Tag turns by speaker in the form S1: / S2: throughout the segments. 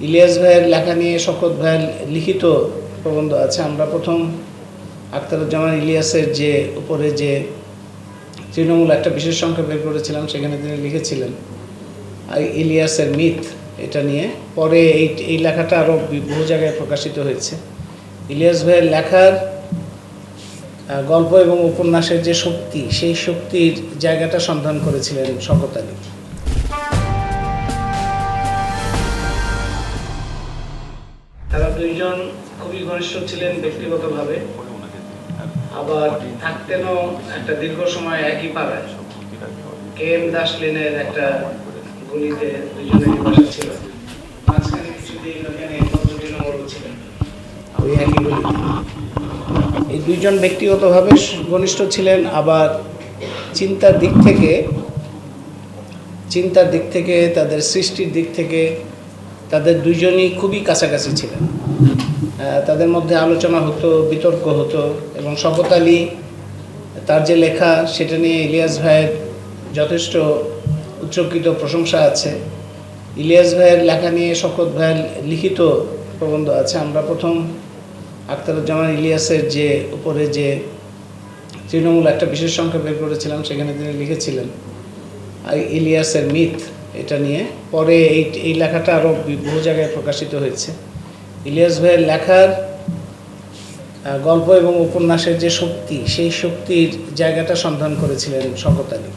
S1: ইলিয়াস ভাইয়ের লেখা নিয়ে শওকত ভাইয়ের লিখিত প্রবন্ধ আছে। আমরা প্রথম আখতারুজ্জামান ইলিয়াসের যে উপরে যে তৃণমূল একটা বিশেষ সংখ্যা বের করেছিলাম, সেখানে তিনি লিখেছিলেন ইলিয়াসের মিথ, এটা নিয়ে। পরে এই লেখাটা আরও বহু জায়গায় প্রকাশিত হয়েছে। ইলিয়াস ভাইয়ের লেখার গল্প এবং উপন্যাসের যে শক্তি, সেই শক্তির জায়গাটা সন্ধান করেছিলেন শওকত আলী। তারা দুইজন খুবই ঘনিষ্ঠ ছিলেন ব্যক্তিগতভাবে, আবার থাকতেনও একটা দীর্ঘ সময় একই পাড়ায়। KM দাস লেনের একটা গলিতে দুইজনেরই বাসা ছিল। মাঝখানে কিছুদিন ওখানে তৃণমূল ছিলেন ওই একই গলিতে। এই দুইজন ব্যক্তিগতভাবে ঘনিষ্ঠ ছিলেন, আবার চিন্তার দিক থেকে তাদের সৃষ্টির দিক থেকে তাদের দুইজনই খুবই কাছাকাছি ছিলেন। তাদের মধ্যে আলোচনা হতো, বিতর্ক হতো, এবং শওকত আলী তার যে লেখা, সেটা নিয়ে ইলিয়াস ভাইয়ের যথেষ্ট উচ্চকৃত প্রশংসা আছে। ইলিয়াস ভাইয়ের লেখা নিয়ে শওকত ভাইয়ের লিখিত প্রবন্ধ আছে। আমরা প্রথম আখতারুজ্জামান ইলিয়াসের যে উপরে যে তৃণমূল একটা বিশেষ সংখ্যা বের করেছিলাম, সেখানে তিনি লিখেছিলেন ইলিয়াসের মিথ, এটা নিয়ে। পরে এই লেখাটা আরও বহু জায়গায় প্রকাশিত হয়েছে। ইলিয়াস ভাইয়ের লেখার গল্প এবং উপন্যাসের যে শক্তি, সেই শক্তির জায়গাটা সন্ধান করেছিলেন শওকত আলী।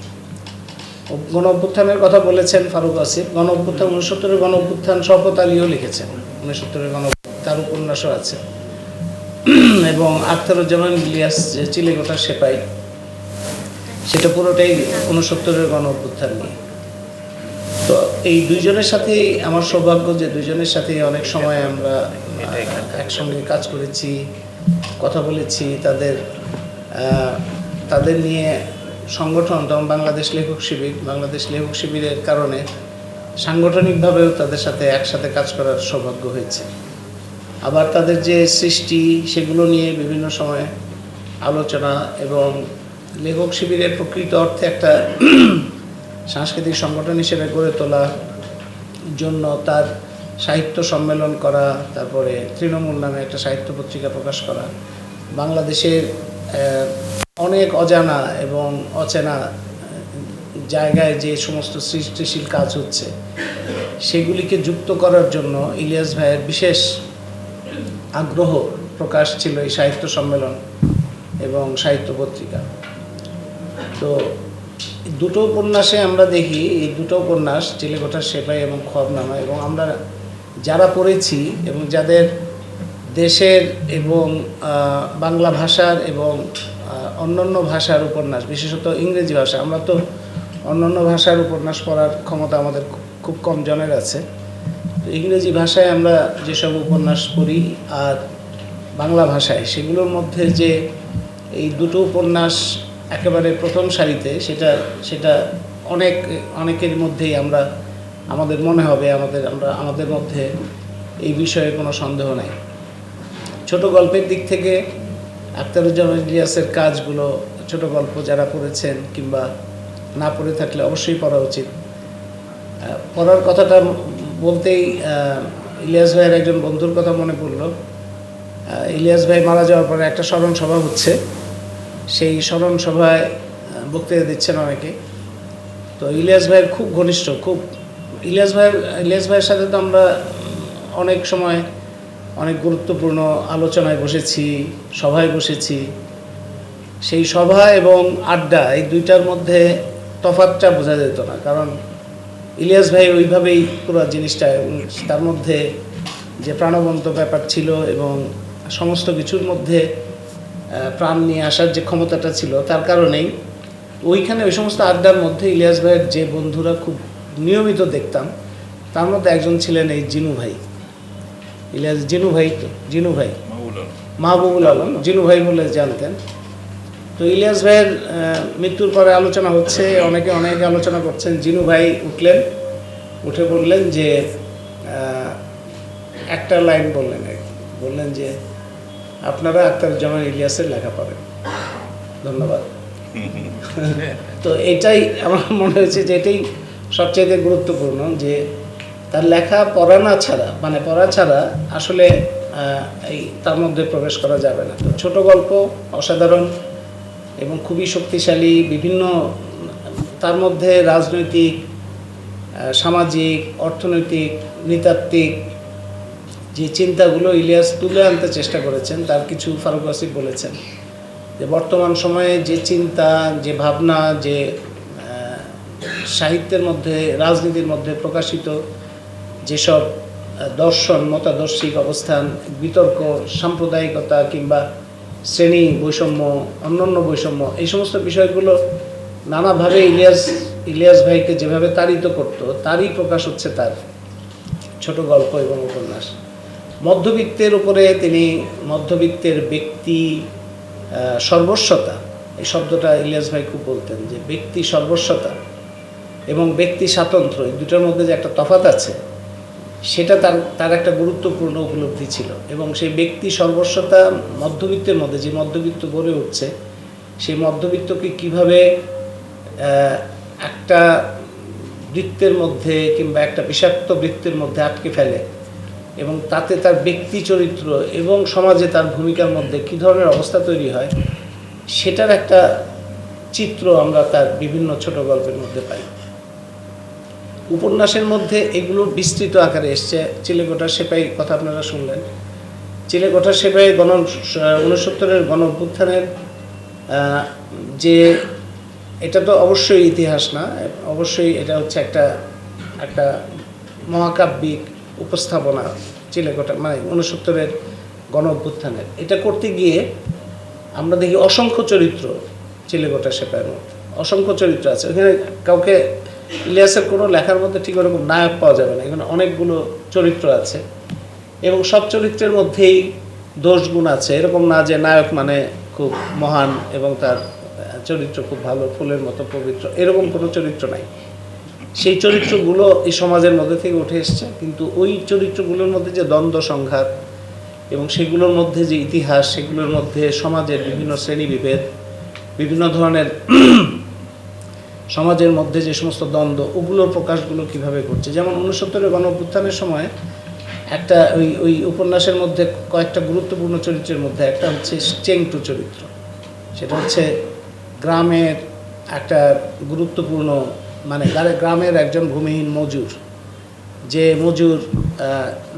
S1: গণ অভ্যুত্থানের কথা বলেছেন ফারুক আসিফ। গণ অভ্যুত্থান 69-এর গণ অভ্যুত্থান শওকত আলীও লিখেছেন। 69-এর গণ তার উপন্যাসও আছে। এবং আখতারুজ্জামান ইলিয়াস যে চিলেকোঠা সেপাই, সেটা পুরোটাই 69-এর গণ অভ্যুত্থান নিয়ে। তো এই দুইজনের সাথেই আমার সৌভাগ্য যে দুইজনের সাথেই অনেক সময় আমরা একসঙ্গে কাজ করেছি, কথা বলেছি। তাদের নিয়ে সংগঠন, যেমন বাংলাদেশ লেখক শিবিরের কারণে সাংগঠনিকভাবেও তাদের সাথে একসাথে কাজ করার সৌভাগ্য হয়েছে। আবার তাদের যে সৃষ্টি, সেগুলো নিয়ে বিভিন্ন সময়ে আলোচনা, এবং লেখক শিবিরের প্রকৃত অর্থে একটা সাংস্কৃতিক সংগঠন হিসেবে গড়ে তোলার জন্য তার সাহিত্য সম্মেলন করা, তারপরে তৃণমূল নামে একটা সাহিত্য পত্রিকা প্রকাশ করা, বাংলাদেশের অনেক অজানা এবং অচেনা জায়গায় যে সমস্ত সৃষ্টিশীল কাজ হচ্ছে, সেগুলিকে যুক্ত করার জন্য ইলিয়াস ভাইয়ের বিশেষ আগ্রহ প্রকাশ ছিল এই সাহিত্য সম্মেলন এবং সাহিত্য পত্রিকা। তো দুটো উপন্যাসে আমরা দেখি, এই দুটো উপন্যাস চিলেকোঠার সেপাই এবং খোয়াবনামা, এবং আমরা যারা পড়েছি এবং যাদের দেশের এবং বাংলা ভাষার এবং অন্যান্য ভাষার উপন্যাস, বিশেষত ইংরেজি ভাষা, আমরা তো অন্যান্য ভাষার উপন্যাস পড়ার ক্ষমতা আমাদের খুব কম জনের আছে। তো ইংরেজি ভাষায় আমরা যেসব উপন্যাস পড়ি আর বাংলা ভাষায়, সেগুলোর মধ্যে যে এই দুটো উপন্যাস একেবারে প্রথম সারিতে, সেটা অনেকের মধ্যেই আমাদের মনে হবে, আমাদের মধ্যে এই বিষয়ে কোনো সন্দেহ নাই। ছোট গল্পের দিক থেকে আখতারুজ্জামান ইলিয়াসের কাজগুলো, ছোট গল্প যারা পড়েছেন কিংবা না পড়ে থাকলে অবশ্যই পড়া উচিত। পড়ার কথাটা বলতেই ইলিয়াস ভাইয়ের একজন বন্ধুর কথা মনে পড়ল। ইলিয়াস ভাই মারা যাওয়ার পরে একটা স্মরণ সভা হচ্ছে, সেই স্মরণ সভায় বক্তৃতা দিচ্ছেন অনেকে। তো ইলিয়াস ভাইয়ের খুব ঘনিষ্ঠ, ইলিয়াস ভাইয়ের সাথে তো আমরা অনেক সময় অনেক গুরুত্বপূর্ণ আলোচনায় বসেছি, সভায় বসেছি। সেই সভা এবং আড্ডা, এই দুইটার মধ্যে তফাৎটা বোঝা যেত না, কারণ ইলিয়াস ভাই ওইভাবেই পুরো জিনিসটা, তার মধ্যে যে প্রাণবন্ত ব্যাপার ছিল এবং সমস্ত কিছুর মধ্যে প্রাণ নিয়ে আসার যে ক্ষমতাটা ছিল, তার কারণেই ওই সমস্ত আড্ডার মধ্যে ইলিয়াস ভাইয়ের যে বন্ধুরা খুব নিয়মিত দেখতাম, তার মধ্যে একজন ছিলেন এই জিনু ভাই। মাহবুবুল আলম, জিনু ভাই বলে জানতেন। তো ইলিয়াস ভাইয়ের মৃত্যুর পরে আলোচনা হচ্ছে, অনেকে আলোচনা করছেন। জিনু ভাই উঠে বললেন যে একটা লাইন বললেন যে আপনারা আখতারুজ্জামান ইলিয়াসের লেখা পড়েন। ধন্যবাদ। তো এটাই আমার মনে হয়েছে যে এটাই সবচেয়ে গুরুত্বপূর্ণ, যে তার লেখা পড়া না ছাড়া, মানে পড়া ছাড়া আসলে এই তার মধ্যে প্রবেশ করা যাবে না। তো ছোট গল্প অসাধারণ এবং খুবই শক্তিশালী, বিভিন্ন তার মধ্যে রাজনৈতিক, সামাজিক, অর্থনৈতিক, নৃতাত্ত্বিক যে চিন্তাগুলো ইলিয়াস তুলে আনতে চেষ্টা করেছেন, তার কিছু ফারুক আসিফ বলেছেন যে বর্তমান সময়ে যে চিন্তা, যে ভাবনা, যে সাহিত্যের মধ্যে, রাজনীতির মধ্যে প্রকাশিত যেসব দর্শন, মতাদর্শিক অবস্থান, বিতর্ক, সাম্প্রদায়িকতা কিংবা শ্রেণী বৈষম্য, অন্যান্য বৈষম্য, এই সমস্ত বিষয়গুলো নানাভাবে ইলিয়াস ভাইকে যেভাবে তাড়িত করত, তারই প্রকাশ হচ্ছে তার ছোট গল্প এবং উপন্যাস। মধ্যবিত্তের উপরে তিনি মধ্যবিত্তের ব্যক্তি সর্বস্বতা, এই শব্দটা ইলিয়াস ভাই খুব বলতেন, যে ব্যক্তি সর্বস্বতা এবং ব্যক্তি স্বাতন্ত্র্য, এই দুটোর মধ্যে যে একটা তফাৎ আছে, সেটা তার একটা গুরুত্বপূর্ণ উপলব্ধি ছিল। এবং সেই ব্যক্তি সর্বস্বতা মধ্যবিত্তের মধ্যে, যে মধ্যবিত্ত গড়ে উঠছে, সেই মধ্যবিত্তকে কীভাবে একটা বৃত্তের মধ্যে কিংবা একটা বিষাক্ত বৃত্তের মধ্যে আটকে ফেলে এবং তাতে তার ব্যক্তি চরিত্র এবং সমাজে তার ভূমিকার মধ্যে কী ধরনের অবস্থা তৈরি হয়, সেটার একটা চিত্র আমরা তার বিভিন্ন ছোট গল্পের মধ্যে পাই। উপন্যাসের মধ্যে এগুলো বিস্তৃত আকারে এসছে। চিলেকোঠার সেপাই কথা আপনারা শুনলেন। চিলেকোঠার সেপাই 69-এর গণ অভ্যুত্থানের যে, এটা তো অবশ্যই ইতিহাস না, অবশ্যই এটা হচ্ছে একটা মহাকাব্যিক উপস্থাপনা চিলেকোঠা, মানে 69-এর গণ অভ্যুত্থানের। এটা করতে গিয়ে আমরা দেখি অসংখ্য চরিত্র চিলেকোঠা সেপাইয়ের মধ্যে, অসংখ্য চরিত্র আছে। এখানে কাউকে, ইলিয়াসের কোনো লেখার মধ্যে ঠিক ওরকম নায়ক পাওয়া যাবে না, এখানে অনেকগুলো চরিত্র আছে এবং সব চরিত্রের মধ্যেই দোষগুণ আছে। এরকম না যে নায়ক মানে খুব মহান এবং তার চরিত্র খুব ভালো, ফুলের মতো পবিত্র, এরকম কোনো চরিত্র নাই। সেই চরিত্রগুলো এই সমাজের মধ্যে থেকে উঠে এসছে, কিন্তু ওই চরিত্রগুলোর মধ্যে যে দ্বন্দ্ব সংঘাত এবং সেগুলোর মধ্যে যে ইতিহাস, সেগুলোর মধ্যে সমাজের বিভিন্ন শ্রেণীবিভেদ, বিভিন্ন ধরনের সমাজের মধ্যে যে সমস্ত দ্বন্দ্ব, ওগুলোর প্রকাশগুলো কীভাবে করছে। যেমন 69-এর গণ অভ্যুত্থানের সময় একটা ওই উপন্যাসের মধ্যে কয়েকটা গুরুত্বপূর্ণ চরিত্রের মধ্যে একটা হচ্ছে চেংটু চরিত্র। সেটা হচ্ছে গ্রামের একটা গুরুত্বপূর্ণ, মানে গ্রামের একজন ভূমিহীন মজুর, যে মজুর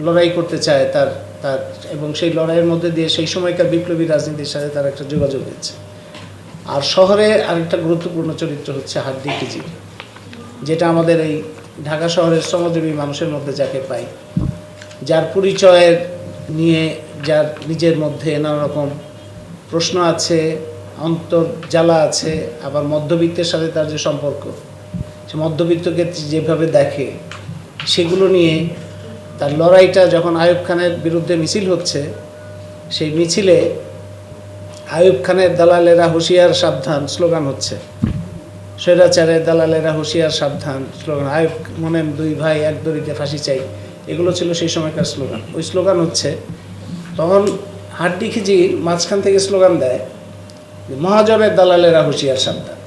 S1: লড়াই করতে চায় তার এবং সেই লড়াইয়ের মধ্যে দিয়ে সেই সময়কার বিপ্লবী রাজনীতির সাথে তার একটা যোগাযোগ হচ্ছে। আর শহরে আরেকটা গুরুত্বপূর্ণ চরিত্র হচ্ছে হাড্ডি খিজির, যেটা আমাদের এই ঢাকা শহরের শ্রমজীবী মানুষের মধ্যে যাকে পাই, যার পরিচয়ের নিয়ে, যার নিজের মধ্যে নানা রকম প্রশ্ন আছে, অন্তর্জ্বালা আছে, আবার মধ্যবিত্তের সাথে তার যে সম্পর্ক, সে মধ্যবিত্তকে যেভাবে দেখে, সেগুলো নিয়ে তার লড়াইটা যখন আইয়ুব খানের বিরুদ্ধে মিছিল হচ্ছে, সেই মিছিলে আইয়ুব খানের দালালেরা হুঁশিয়ার সাবধান স্লোগান হচ্ছে, স্বৈরাচারের দালালেরা হুঁশিয়ার সাবধান স্লোগান, আইয়ুব মনেন দুই ভাই এক দড়িতে ফাঁসি চাই, এগুলো ছিল সেই সময়কার স্লোগান। ওই স্লোগান হচ্ছে, তখন হাড্ডি খিজির মাঝখান থেকে স্লোগান দেয়, মহাজনের দালালেরা হুঁশিয়ার সাবধান।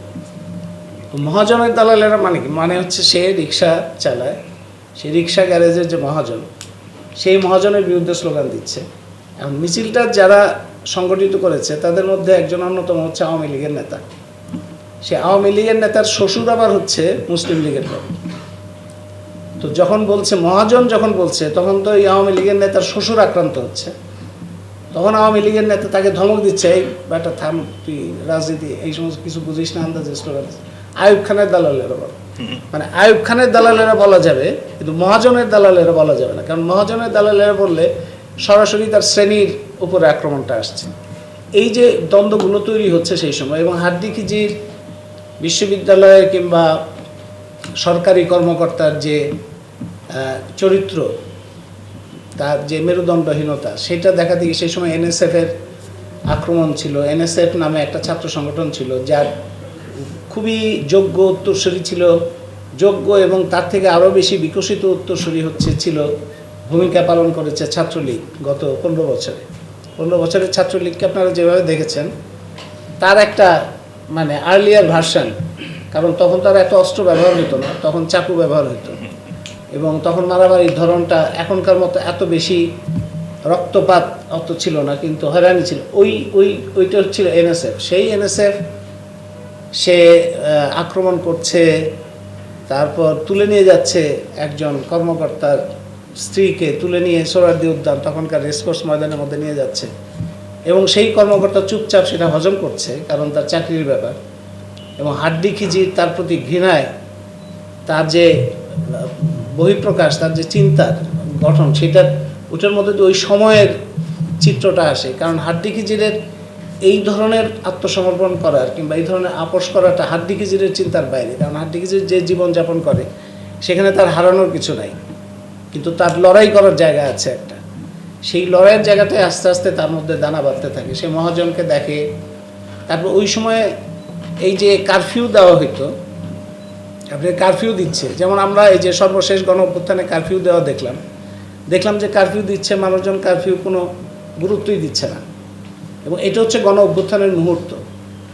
S1: মহাজনের দালালেরা মানে কি? মানে হচ্ছে সে রিক্সা চালায়, সেই রিক্সা গ্যারেজের যে মহাজন, সেই মহাজনের বিরুদ্ধে স্লোগান দিচ্ছে। এখন মিছিলটা যারা সংগঠিত করেছে তাদের মধ্যে একজন অন্যতম হচ্ছে আওয়ামী লীগের নেতা। সে আওয়ামী লীগের নেতার শ্বশুর আবার হচ্ছে মুসলিম লীগের লোক। তো যখন বলছে মহাজন, যখন বলছে, তখন তো এই আওয়ামী লীগের নেতার শ্বশুর আক্রান্ত হচ্ছে। তখন আওয়ামী লীগের নেতা তাকে ধমক দিচ্ছে, এই ব্যাটা থাম, তুই রাজনীতি এই সমস্ত কিছু বুঝিস না, আন্দাজে স্লোগান। আইয়ুব খানের দালালেরা বলে, মানে আইয়ুব খানের দালালেরা বলা যাবে, কিন্তু মহাজনের দালালেরা বলা যাবে না, কারণ মহাজনের দালালেরা বললে সরাসরি তার শ্রেণীর উপরে আক্রমণটা আসছে। এই যে দ্বন্দ্বগুলো তৈরি হচ্ছে সেই সময়, এবং হাড্ডি খিজির বিশ্ববিদ্যালয়ের কিংবা সরকারি কর্মকর্তার যে চরিত্র, তার যে মেরুদণ্ডহীনতা, সেটা দেখা দিয়ে সেই সময় এনএসএফের আক্রমণ ছিল। এনএসএফ নামে একটা ছাত্র সংগঠন ছিল, যার খুবই যোগ্য উত্তরসূরি ছিল, যোগ্য এবং তার থেকে আরও বেশি বিকশিত উত্তরসূরি ছিল ভূমিকা পালন করেছে ছাত্রলীগ গত 15 বছরে। 15 বছরের ছাত্রলীগকে আপনারা যেভাবে দেখেছেন, তার একটা মানে আর্লিয়ার ভার্সান, কারণ তখন তার এত অস্ত্র ব্যবহার হতো না, তখন চাকু ব্যবহার হতো। এবং তখন মারামারির ধরনটা এখনকার মতো এত বেশি রক্তপাত অত ছিল না, কিন্তু হয়রানি ছিল। ওইটা হচ্ছিল এনএসএফ। সেই এনএসএফ সে আক্রমণ করছে, তারপর তুলে নিয়ে যাচ্ছে একজন কর্মকর্তার স্ত্রীকে, তুলে নিয়ে সোহরাওয়ার্দী উদ্যান তখনকার রেসকোর্স ময়দানের মধ্যে নিয়ে যাচ্ছে, এবং সেই কর্মকর্তা চুপচাপ সেটা হজম করছে, কারণ তার চাকরির ব্যাপার। এবং হাড্ডি খিজির তার প্রতি ঘৃণায় তার যে বহিঃপ্রকাশ, তার যে চিন্তার গঠন, সেটার ওটার মধ্যে ওই সময়ের চিত্রটা আসে। কারণ হাড্ডি খিজিরের এই ধরনের আত্মসমর্পণ করার কিংবা এই ধরনের আপোষ করাটা হাড্ডি খিজিরের চিন্তার বাইরে। কারণ হাড্ডি খিজির যে জীবনযাপন করে সেখানে তার হারানোর কিছু নাই, কিন্তু তার লড়াই করার জায়গা আছে একটা। সেই লড়াইয়ের জায়গাটায় আস্তে আস্তে তার মধ্যে দানা বাঁধতে থাকে। সে মহাজনকে দেখে। তারপর ওই সময়ে এই যে কারফিউ দেওয়া হইতো, আপনি কারফিউ দিচ্ছে, যেমন আমরা এই যে সর্বশেষ গণ অভ্যুত্থানে কারফিউ দেওয়া দেখলাম যে কারফিউ দিচ্ছে, মানুষজন কারফিউ কোনো গুরুত্বই দিচ্ছে না। এবং এটা হচ্ছে গণ অভ্যুত্থানের মুহূর্ত।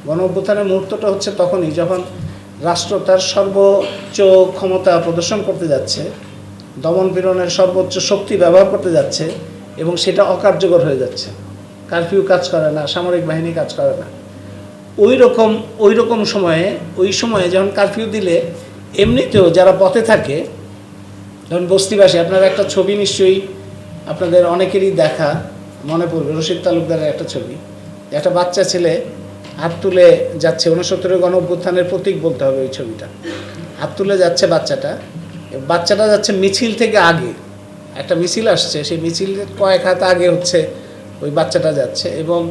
S1: গণ অভ্যুত্থানের মুহূর্তটা হচ্ছে তখনই যখন রাষ্ট্র তার সর্বোচ্চ ক্ষমতা প্রদর্শন করতে যাচ্ছে, দমন পীড়নের সর্বোচ্চ শক্তি ব্যবহার করতে যাচ্ছে, এবং সেটা অকার্যকর হয়ে যাচ্ছে। কারফিউ কাজ করে না, সামরিক বাহিনী কাজ করে না। ওই রকম ওই সময়ে যখন কারফিউ দিলে এমনিতেও যারা পথে থাকে, ধরুন বস্তিবাসী, আপনার একটা ছবি নিশ্চয়ই আপনাদের অনেকেরই দেখা মনে পড়বে, রশিদ তালুকদারের একটা ছবি। একটা বাচ্চা ছেলে হাত তুলে যাচ্ছে, 69 গণ অভ্যুত্থানের প্রতীক বলতে হবে ওই ছবিটা। হাত তুলে যাচ্ছে বাচ্চাটা যাচ্ছে মিছিল থেকে আগে, একটা মিছিল আসছে, সেই মিছিলের কয়েক হাত আগে হচ্ছে ওই বাচ্চাটা যাচ্ছে, এবং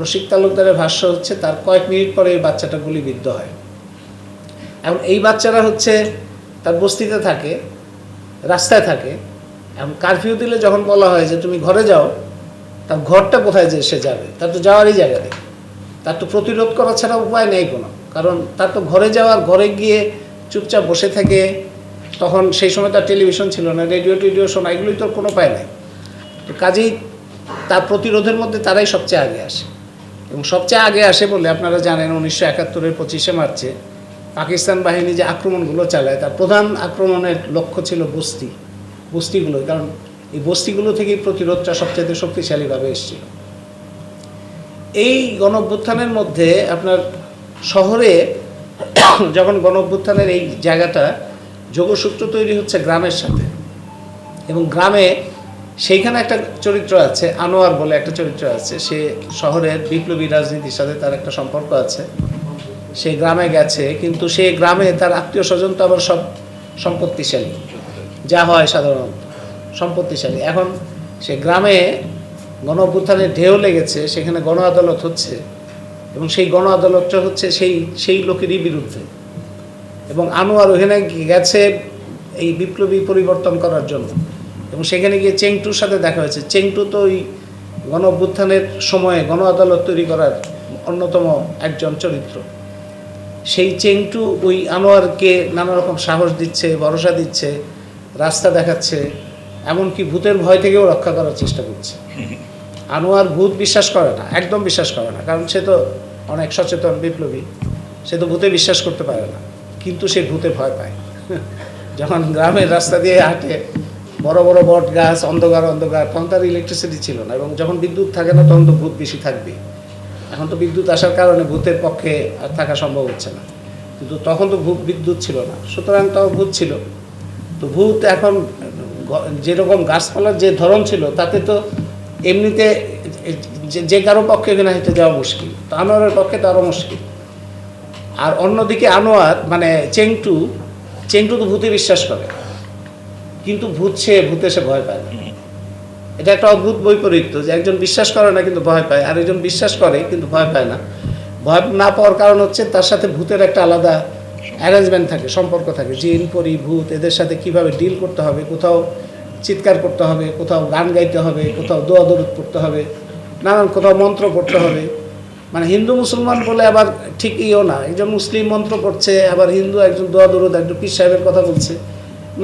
S1: রশিদ তালুকদারের ভাষ্য হচ্ছে তার কয়েক মিনিট পরে এই বাচ্চাটা গুলিবিদ্ধ হয়। এবং এই বাচ্চারা হচ্ছে তার বস্তিতে থাকে, রাস্তায় থাকে। এবং কারফিউ দিলে যখন বলা হয় যে তুমি ঘরে যাও, তার ঘরটা কোথায় যে সে যাবে? তার তো যাওয়ারই জায়গা নেই, তার তো প্রতিরোধ করা ছাড়া উপায় নেই কোনো। কারণ তার তো ঘরে গিয়ে চুপচাপ বসে থাকে। তখন সেই সময় তার টেলিভিশন ছিল না, রেডিও শোনা, এগুলোই তো কোনো উপায় নেই। তো কাজেই তার প্রতিরোধের মধ্যে তারাই সবচেয়ে আগে আসে। এবং সবচেয়ে আগে আসে বলে আপনারা জানেন 1971-এর 25শে মার্চে পাকিস্তান বাহিনী যে আক্রমণগুলো চালায়, তার প্রধান আক্রমণের লক্ষ্য ছিল বস্তিগুলো। কারণ এই বস্তিগুলো থেকেই প্রতিরোধটা সবচেয়ে শক্তিশালীভাবে এসেছিল। এই গণ অভ্যুত্থানের মধ্যে আপনার শহরে যখন গণ অভ্যুত্থানের এই জায়গাটা যোগসূত্র তৈরি হচ্ছে গ্রামের সাথে, এবং গ্রামে সেইখানে একটা চরিত্র আছে, আনোয়ার বলে একটা চরিত্র আছে। সে শহরের বিপ্লবী রাজনীতির সাথে তার একটা সম্পর্ক আছে। সে গ্রামে গেছে, কিন্তু সে গ্রামে তার আত্মীয় স্বজন তো আবার সব সম্পত্তিশালী, যা হয় সাধারণত সম্পত্তিশালী। এখন সে গ্রামে গণ অভ্যুত্থানের ঢেউ লেগেছে, সেখানে গণ আদালত হচ্ছে, এবং সেই গণ আদালতটা হচ্ছে সেই লোকেরই বিরুদ্ধে। এবং আনোয়ার ওখানে গেছে এই বিপ্লবী পরিবর্তন করার জন্য, এবং সেখানে গিয়ে চেংটুর সাথে দেখা হয়েছে। চেংটু তো ওই গণ অভ্যুত্থানের সময়ে গণ আদালত তৈরি করার অন্যতম একজন চরিত্র। সেই চেংটু ওই আনোয়ারকে নানা রকম সাহস দিচ্ছে, ভরসা দিচ্ছে, রাস্তা দেখাচ্ছে, এমনকি ভূতের ভয় থেকেও রক্ষা করার চেষ্টা করছে। আনোয়ার ভূত বিশ্বাস করে না, একদম বিশ্বাস করে না, কারণ সে তো অনেক সচেতন বিপ্লবী, সে তো ভূতে বিশ্বাস করতে পারে না, কিন্তু সে ভূতে ভয় পায়। যখন গ্রামের রাস্তা দিয়ে হাঁটে, বড় বড় বট গাছ, অন্ধকার, তখন তার ইলেকট্রিসিটি ছিল না, এবং যখন বিদ্যুৎ থাকে না তখন তো ভূত বেশি থাকবে। এখন তো বিদ্যুৎ আসার কারণে ভূতের পক্ষে আর থাকা সম্ভব হচ্ছে না, কিন্তু তখন তো বিদ্যুৎ ছিল না, সুতরাং তাও ভূত ছিল। তো ভূত এখন যেরকম গাছপালার যে ধরন ছিল, তাতে তো এমনিতে যে কারো পক্ষে এখানে হেঁটে যাওয়া মুশকিল, তো আনোয়ারের পক্ষে তো আরও মুশকিল। আর অন্যদিকে আনোয়ার মানে চেংটু তো ভূতে বিশ্বাস করে, কিন্তু ভূতে সে ভয় পায় না। এটা একটা অদ্ভুত বৈপরীত্য, যে একজন বিশ্বাস করে না কিন্তু ভয় পায়, আর একজন বিশ্বাস করে কিন্তু ভয় পায় না। ভয় না পাওয়ার কারণ হচ্ছে তার সাথে ভূতের একটা আলাদা অ্যারেঞ্জমেন্ট থাকে, সম্পর্ক থাকে। জিন, পরি, ভূত, এদের সাথে কিভাবে ডিল করতে হবে, কোথাও চিৎকার করতে হবে, কোথাও গান গাইতে হবে, কোথাও দোয়া দরুদ পড়তে হবে, নানান কোথাও মন্ত্র পড়তে হবে। মানে হিন্দু মুসলমান বলে আবার ঠিক ইও না, একজন মুসলিম মন্ত্র পড়ছে, আবার হিন্দু একজন দোয়া দরুদ, একজন পীর সাহেবের কথা বলছে,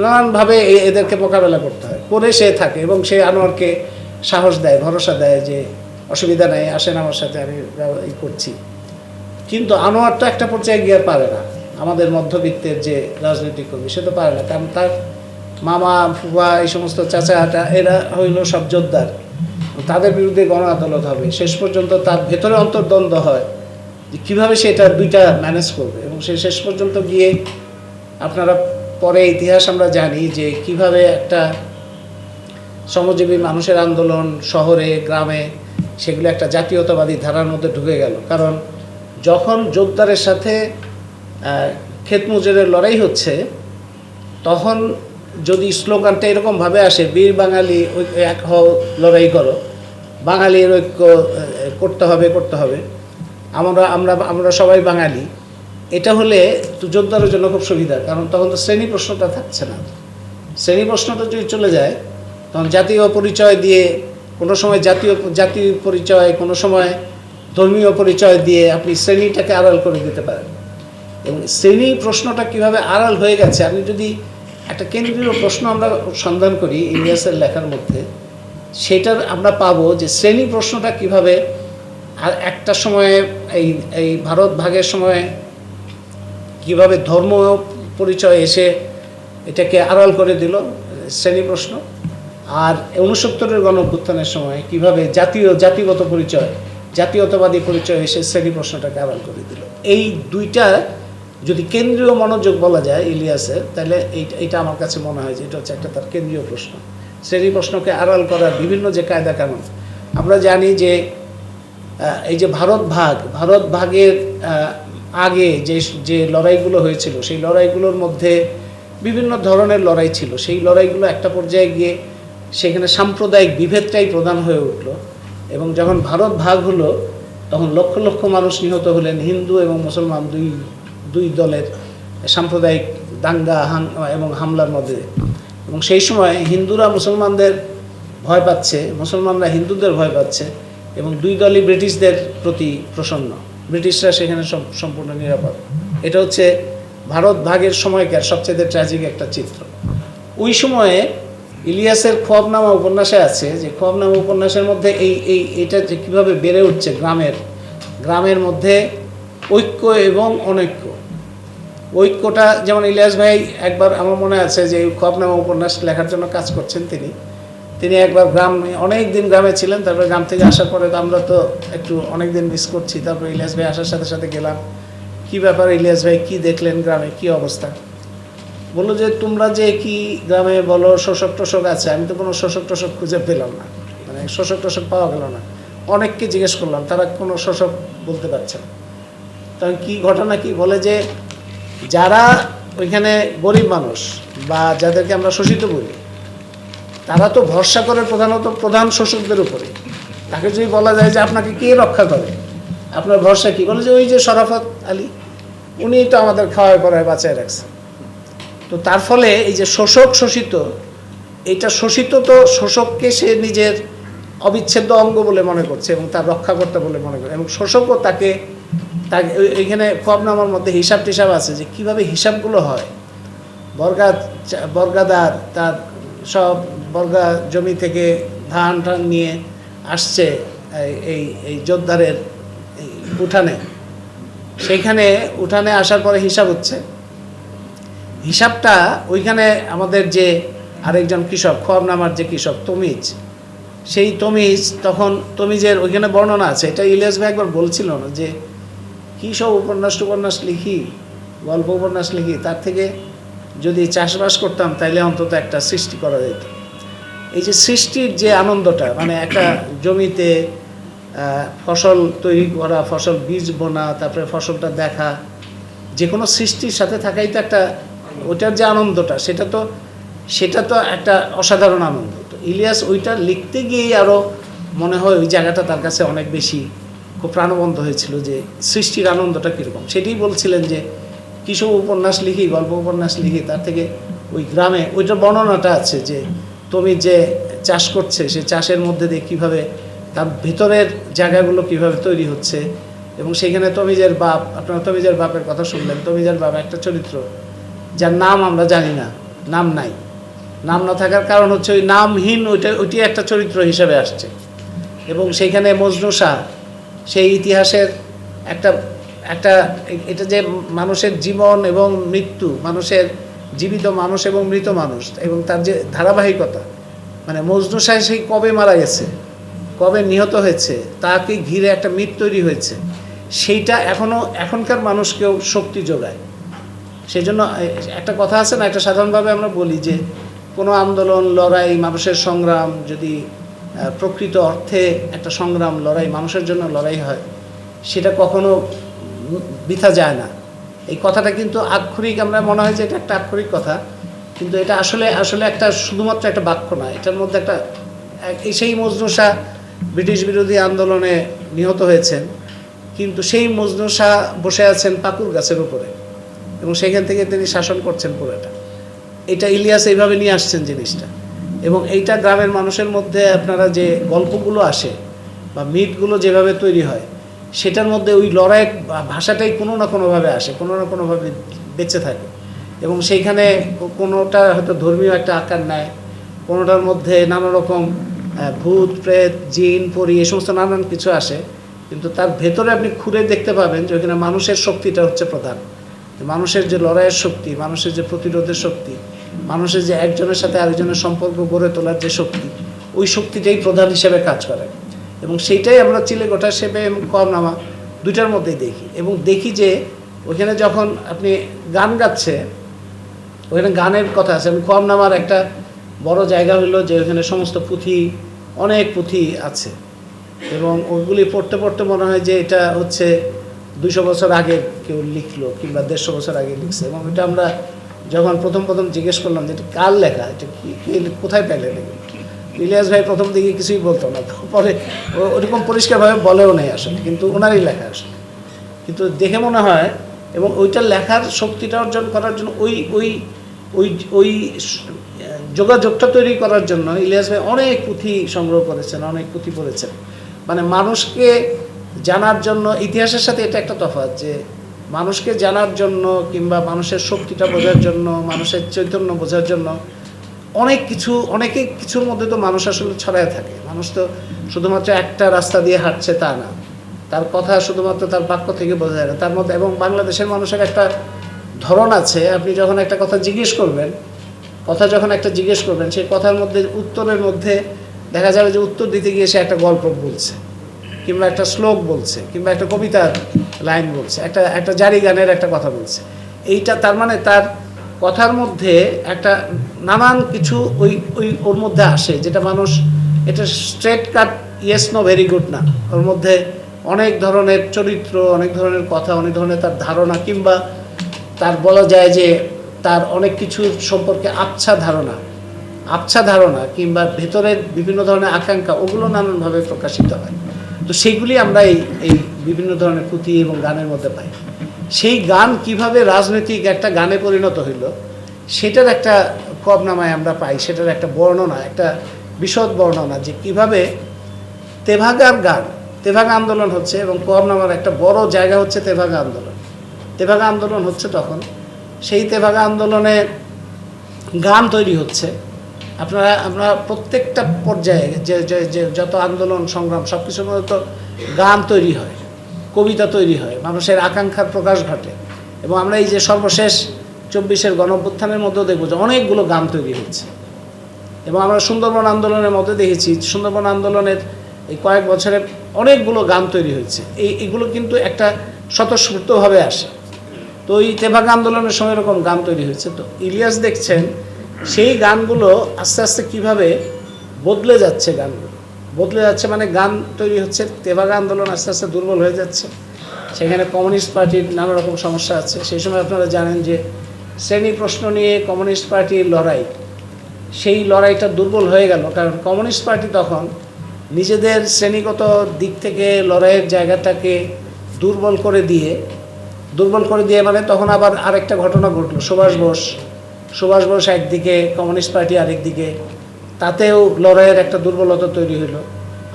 S1: নানানভাবে এদেরকে মোকাবেলা করতে হয়, করে সে থাকে। এবং সে আনোয়ারকে সাহস দেয়, ভরসা দেয় যে অসুবিধা নেই, আসেন আমার সাথে, আমি এই করছি। কিন্তু আনোয়ার তো একটা পর্যায়ে গিয়ে পারে না, আমাদের মধ্যবিত্তের যে রাজনৈতিক কর্মী, সে তো পারে না, কারণ তার মামা ফুফা এই সমস্ত চাচা এরা হইল সব জোরদার, তাদের বিরুদ্ধে গণ আদালত হবে, শেষ পর্যন্ত তার ভেতরে অন্তর্দ্বন্দ্ব হয় যে কীভাবে সে এটা দুইটা ম্যানেজ করবে। এবং সে শেষ পর্যন্ত গিয়ে আপনারা পরে ইতিহাস আমরা জানি যে কিভাবে একটা শ্রমজীবী মানুষের আন্দোলন শহরে গ্রামে সেগুলো একটা জাতীয়তাবাদী ধারার মধ্যে ঢুকে গেল। কারণ যখন জোরদারের সাথে ক্ষেত মজুরের লড়াই হচ্ছে, তখন যদি স্লোগানটা এরকমভাবে আসে, বীর বাঙালি এক হও, লড়াই করো, বাঙালির ঐক্য করতে হবে করতে হবে, আমরা আমরা আমরা সবাই বাঙালি, এটা হলে জোরদারের জন্য খুব সুবিধা। কারণ তখন তো শ্রেণী প্রশ্নটা থাকছে না। শ্রেণী প্রশ্নটা যদি চলে যায়, তখন জাতীয় পরিচয় দিয়ে কোনো সময় জাতীয় পরিচয়, কোনো সময় ধর্মীয় পরিচয় দিয়ে আপনি শ্রেণীটাকে আড়াল করে দিতে পারেন। এবং শ্রেণী প্রশ্নটা কিভাবে আড়াল হয়ে গেছে, আমি যদি একটা কেন্দ্রীয় প্রশ্ন আমরা সন্ধান করি ইলিয়াসের লেখার মধ্যে, সেটার আমরা পাবো যে শ্রেণী প্রশ্নটা কিভাবে আর একটা সময়ে এই ভারত ভাগের সময় কিভাবে ধর্ম পরিচয় এসে এটাকে আড়াল করে দিল শ্রেণী প্রশ্ন, আর 69-এর গণঅভ্যুত্থানের সময় কিভাবে জাতিগত পরিচয়, জাতীয়তাবাদী পরিচয় এসে শ্রেণী প্রশ্নটাকে আড়াল করে দিল। এই দুইটা যদি কেন্দ্রীয় মনোযোগ বলা যায় ইলিয়াসের, তাহলে এইটা আমার কাছে মনে হয় যে এটা হচ্ছে একটা তার কেন্দ্রীয় প্রশ্ন। শ্রেণী প্রশ্নকে আড়াল করার বিভিন্ন যে কায়দা কানুন, আমরা জানি যে এই যে ভারত ভাগের আগে যে লড়াইগুলো হয়েছিল, সেই লড়াইগুলোর মধ্যে বিভিন্ন ধরনের লড়াই ছিল। সেই লড়াইগুলো একটা পর্যায়ে গিয়ে সেখানে সাম্প্রদায়িক বিভেদটাই প্রধান হয়ে উঠল। এবং যখন ভারত ভাগ হলো, তখন লক্ষ লক্ষ মানুষ নিহত হলেন, হিন্দু এবং মুসলমান দুই দলের সাম্প্রদায়িক দাঙ্গা এবং হামলার মধ্যে। এবং সেই সময় হিন্দুরা মুসলমানদের ভয় পাচ্ছে, মুসলমানরা হিন্দুদের ভয় পাচ্ছে, এবং দুই দলই ব্রিটিশদের প্রতি প্রসন্ন। ব্রিটিশরা সেখানে সম্পূর্ণ নিরাপদ। এটা হচ্ছে ভারত ভাগের সময়কার সবচেয়ে ট্র্যাজিক একটা চিত্র। ওই সময়ে ইলিয়াসের খোয়াবনামা উপন্যাসে আছে যে খোয়াবনামা উপন্যাসের মধ্যে এইটা যে কীভাবে বেড়ে উঠছে গ্রামের মধ্যে ঐক্য এবং অনৈক্য। ঐক্যটা যেমন ইলিয়াস ভাই একবার আমার মনে আছে যে খোয়াবনামা উপন্যাস লেখার জন্য কাজ করছেন, তিনি একবার অনেক দিন গ্রামে ছিলেন। তারপরে গ্রাম থেকে আসার পরে তো আমরা তো একটু অনেক দিন মিস করছি। তারপরে ইলিয়াস ভাই আসার সাথে সাথে গেলাম, কি ব্যাপার ইলিয়াস ভাই, কি দেখলেন গ্রামে, কি অবস্থা? বললো যে তোমরা যে কি গ্রামে বলো শোষক টোষক আছে, আমি তো কোনো শোষক টোষক খুঁজে পেলাম না, মানে শোষক টোষক পাওয়া গেল না। অনেককে জিজ্ঞেস করলাম, তারা কোনো শোষক বলতে পারছে না। তখন কি ঘটনা কি বলে যে যারা ওইখানে গরিব মানুষ বা যাদেরকে আমরা শোষিত বলি, তারা তো ভরসা করে প্রধান শোষকদের উপরে। তাকে যদি বলা যায় যে আপনাকে কে রক্ষা করে, আপনার ভরসা কি, বলে যে ওই যে শরাফত আলী, উনি তো আমাদের খাওয়ায় পড়ায় বাঁচায় রাখছে। তো তার ফলে এই যে শোষক শোষিত, এইটা শোষিত তো শোষককে সে নিজের অবিচ্ছেদ্য অঙ্গ বলে মনে করছে এবং তার রক্ষাকর্তা বলে মনে করে, এবং শোষকও তাকে এইখানে খোয়াবনামার মধ্যে হিসাব টিসাব আছে যে কীভাবে হিসাবগুলো হয়। বর্গাদার তার সব বর্গা জমি থেকে ধান নিয়ে আসছে এই জোরদারের উঠানে, সেইখানে উঠানে আসার পরে হিসাব হচ্ছে। হিসাবটা ওইখানে আমাদের যে আরেকজন কৃষক, খোয়াবনামার যে কৃষক তমিজ, সেই তখন তমিজের ওইখানে বর্ণনা আছে। এটা ইলিয়াস ভাই একবার বলছিল না যে কী সব উপন্যাস লিখি, গল্প উপন্যাস লিখি, তার থেকে যদি চাষবাস করতাম তাইলে অন্তত একটা সৃষ্টি করা যেত। এই যে সৃষ্টির যে আনন্দটা, মানে একটা জমিতে ফসল তৈরি করা, ফসল বীজ বোনা, তারপরে ফসলটা দেখা, যে কোনো সৃষ্টির সাথে থাকাই তো একটা, ওইটার যে আনন্দটা সেটা তো একটা অসাধারণ আনন্দ। তো ইলিয়াস ওইটা লিখতে গিয়েই আরও মনে হয় ওই জায়গাটা তার কাছে অনেক বেশি খুব প্রাণবন্ত হয়েছিল যে সৃষ্টির আনন্দটা কীরকম। সেটাই বলছিলেন যে কিছু উপন্যাস লিখি, গল্প উপন্যাস লিখি, তার থেকে ওই গ্রামে ওইটার বর্ণনাটা আছে যে তুমি যে চাষ করছে, সে চাষের মধ্যে দিয়ে কীভাবে তার ভিতরের জায়গাগুলো কীভাবে তৈরি হচ্ছে। এবং সেখানে তমিজের বাপ, আপনারা তমিজের বাপের কথা শুনলেন, তমিজের বাপ একটা চরিত্র যার নাম আমরা জানি না, নাম নাই। নাম না থাকার কারণ হচ্ছে ওই নামহীন, ওইটি একটা চরিত্র হিসেবে আসছে। এবং সেইখানে মজনু শাহ, সেই ইতিহাসের একটা এটা যে মানুষের জীবন এবং মৃত্যু, মানুষের জীবিত মানুষ এবং মৃত মানুষ এবং তার যে ধারাবাহিকতা, মানে মজনু সাহেব সেই কবে মারা গেছে, কবে নিহত হয়েছে, তাকে ঘিরে একটা মিথ তৈরি হয়েছে, সেইটা এখনকার মানুষকেও শক্তি যোগায়। সেই জন্য একটা কথা আছে না, একটা সাধারণভাবে আমরা বলি যে কোনো আন্দোলন, লড়াই, মানুষের সংগ্রাম যদি প্রকৃত অর্থে একটা সংগ্রাম, লড়াই, মানুষের জন্য লড়াই হয়, সেটা কখনো বৃথা যায় না। এই কথাটা কিন্তু আক্ষরিক, আমরা মনে হয় যে এটা একটা আক্ষরিক কথা, কিন্তু এটা আসলে একটা শুধুমাত্র একটা বাক্য না, এটার মধ্যে একটা সেই মজনু শাহ ব্রিটিশ বিরোধী আন্দোলনে নিহত হয়েছেন, কিন্তু সেই মজনু শাহ বসে আছেন পাকুর গাছের উপরে এবং সেখান থেকে তিনি শাসন করছেন পুরোটা। এটা ইলিয়াস এইভাবে নিয়ে আসছেন জিনিসটা, এবং এইটা গ্রামের মানুষের মধ্যে আপনারা যে গল্পগুলো আসে বা মিথগুলো যেভাবে তৈরি হয়, সেটার মধ্যে ওই লড়াইয়ের ভাষাটাই কোনো না কোনোভাবে আসে, কোনো না কোনোভাবে বেঁচে থাকে, এবং সেইখানে কোনোটা হয়তো ধর্মীয় একটা আকার নেয়, কোনোটার মধ্যে নানা রকম ভূত, প্রেত, জিন, পরি, এই সমস্ত নানান কিছু আসে, কিন্তু তার ভেতরে আপনি খুঁড়ে দেখতে পাবেন যে ওইখানে মানুষের শক্তিটা হচ্ছে প্রধান। মানুষের যে লড়াইয়ের শক্তি, মানুষের যে প্রতিরোধের শক্তি, মানুষের যে একজনের সাথে আরেকজনের সম্পর্ক গড়ে তোলার যে শক্তি, ওই শক্তিটাই প্রধান হিসেবে কাজ করে, এবং সেইটাই আমরা চিলেকোঠা সেবে এবং করনামা দুইটার মধ্যেই দেখি। এবং দেখি যে ওইখানে যখন আপনি গান গাচ্ছে, ওইখানে গানের কথা আছে। আমি করনামার একটা বড় জায়গা হলো যে ওইখানে সমস্ত পুঁথি, অনেক পুঁথি আছে, এবং ওইগুলি পড়তে পড়তে মনে হয় যে এটা হচ্ছে 200 বছর আগে কেউ লিখলো কিংবা 150 বছর আগে লিখছে। এবং এটা আমরা যখন প্রথম জিজ্ঞেস করলাম যে এটা কার লেখা, এটা কোথায় পেলে লেখা, ইলিয়াস ভাই প্রথম দিকে কিছুই বলতো না, তারপরে ওরকম পরিষ্কারভাবে বলেও নেই আসলে, কিন্তু ওনারই লেখা আসলে। কিন্তু দেখে মনে হয়, এবং ওইটার লেখার শক্তিটা অর্জন করার জন্য ওই ওই ওই ওই যোগাযোগটা তৈরি করার জন্য ইলিয়াস ভাই অনেক পুঁথি সংগ্রহ করেছেন, অনেক পুঁথি পড়েছেন। মানে মানুষকে জানার জন্য, ইতিহাসের সাথে এটা একটা তফাৎ যে মানুষকে জানার জন্য কিংবা মানুষের শক্তিটা বোঝার জন্য, মানুষের চৈতন্য বোঝার জন্য অনেক কিছুর মধ্যে তো মানুষ আসলে ছড়ায় থাকে। মানুষ তো শুধুমাত্র একটা রাস্তা দিয়ে হাঁটছে তা না, তার কথা শুধুমাত্র তার বাক্য থেকে বোঝা যায় না, তার মধ্যে। এবং বাংলাদেশের মানুষের একটা ধরন আছে, আপনি যখন একটা কথা জিজ্ঞেস করবেন, সেই কথার মধ্যে উত্তরের মধ্যে দেখা যাবে যে উত্তর দিতে গিয়ে সে একটা গল্প বলছে, কিংবা একটা শ্লোক বলছে, কিংবা একটা কবিতার লাইন বলছে, একটা জারি গানের একটা কথা বলছে। এইটা তার মানে তার কথার মধ্যে একটা নানান কিছু ওর মধ্যে আসে, যেটা মানুষ, এটা straight cut yes no very good না, ওর মধ্যে অনেক ধরনের চরিত্র, অনেক ধরনের কথা, অনেক ধরনের তার ধারণা, কিংবা তার বলা যায় যে তার অনেক কিছুর সম্পর্কে আবছা ধারণা কিংবা ভেতরের বিভিন্ন ধরনের আকাঙ্ক্ষা, ওগুলো নানানভাবে প্রকাশিত হয়। তো সেইগুলি আমরা এই বিভিন্ন ধরনের পুঁথি এবং গানের মধ্যে পাই। সেই গান কিভাবে রাজনৈতিক একটা গানে পরিণত হইল, সেটার একটা করনামায় আমরা পাই, সেটার একটা বর্ণনা, একটা বিশদ বর্ণনা, যে কিভাবে তেভাগা আন্দোলন হচ্ছে, এবং করনামার একটা বড় জায়গা হচ্ছে তেভাগা আন্দোলন হচ্ছে তখন। সেই তেভাগা আন্দোলনে গান তৈরি হচ্ছে। আমরা প্রত্যেকটা পর্যায়ে যে যত আন্দোলন সংগ্রাম সব কিছুর মধ্যে তো গান তৈরি হয়, কবিতা তৈরি হয়, মানুষের আকাঙ্ক্ষার প্রকাশ ঘটে। এবং আমরা এই যে সর্বশেষ 24-এর গণঅভ্যুত্থানের মধ্যেও দেখবো যে অনেকগুলো গান তৈরি হচ্ছে। এবং আমরা সুন্দরবন আন্দোলনের মধ্যে দেখেছি, সুন্দরবন আন্দোলনের এই কয়েক বছরে অনেকগুলো গান তৈরি হয়েছে। এইগুলো কিন্তু একটা স্বতঃস্ফূর্তভাবে আসে। তো এই তেভাগা আন্দোলনের সময় এরকম গান তৈরি হয়েছে। তো ইলিয়াস দেখছেন সেই গানগুলো আস্তে আস্তে কীভাবে বদলে যাচ্ছে, মানে গান তৈরি হচ্ছে, তেভাগা আন্দোলন আস্তে আস্তে দুর্বল হয়ে যাচ্ছে। সেখানে কমিউনিস্ট পার্টির নানা রকম সমস্যা আছে। সেই সময় আপনারা জানেন যে শ্রেণী প্রশ্ন নিয়ে কমিউনিস্ট পার্টির লড়াই, সেই লড়াইটা দুর্বল হয়ে গেল, কারণ কমিউনিস্ট পার্টি তখন নিজেদের শ্রেণীগত দিক থেকে লড়াইয়ের জায়গাটাকে দুর্বল করে দিয়ে মানে তখন আবার আরেকটা ঘটনা ঘটলো, সুভাষ বোস একদিকে, কমিউনিস্ট পার্টি আরেকদিকে, তাতেও লড়াইয়ের একটা দুর্বলতা তৈরি হলো।